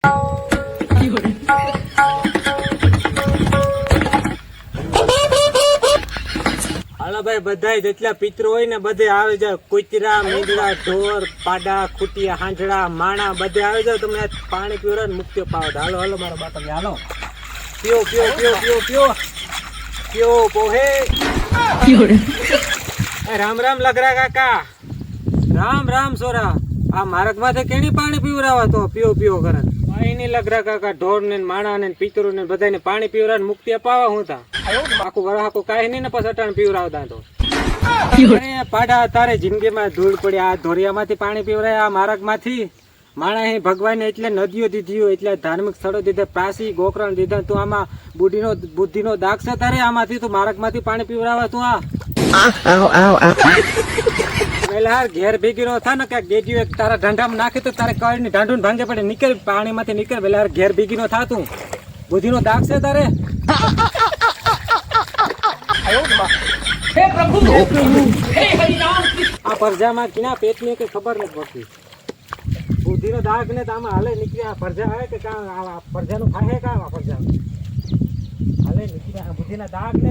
હાલો ભાઈ, બધાય જેટલા પિતૃ હોય ને બધે આવી જાવ. કુતરા, મીંદડા, ઢોર, પાડા, ખૂટિયા, હાંજડા, માણા બધે આવી જાવ. તમે પાણી પીવડો ને મુક્તિઓ પાવો. હાલો હાલો મારા બાપા, હાલો પીઓ પીઓ પીઓ પીઓ પીઓ પીઓ પોહે. રામ રામ લગરા કાકા, રામ રામ સોરા. આ માર્ગ માંથી કેની પાણી પીવરાવા તો પીઓ પીઓ કરે? કઈ નઈ લગરા કાકા, ઢોર ને માણા ને પિતૃ ને બધાને પાણી પીવરા મુક્તિ અપાવા હું તા આખું વરાખું કાંઈ નહીં ને પછી અટાણ પીવરાવતા તો. પાડા તારે જિંદગીમાં ધૂળ પડી. આ ધોરિયામાંથી પાણી પીવરાય, આ માર્ગ માંથી માણા ભગવાન એટલે નદીઓ દીધી, એટલે ધાર્મિક સ્થળો દીધા, પ્રાસી ગોકરણ દીધા. તું આમાં બુદ્ધિનો દાગ છે તારે? આમાંથી તું માર્ગ માંથી પાણી પીવરાવા તું આ પેલા ઘેર ભેગી નો થા ને કે ગેડીઓ તારા ઢંઢામાં નાખી તો તારે કઈ ની ઢાંઢું ભાંગે પડે. નીકળ પાણી માંથી નીકળ. પેલા ઘેર ભેગી નો થા, તું બુદ્ધિનો દાગ છે તારે? આ પરજામાં કિના પેટની કઈ ખબર નથી પડતી. બુદ્ધિનો દાગ ને આમાં હાલે નીકળ્યા. પરજા આવે કે કા પરજાનું ખાહે કા પરજા હાલે નીકળ્યા બુદ્ધિના દાગ ને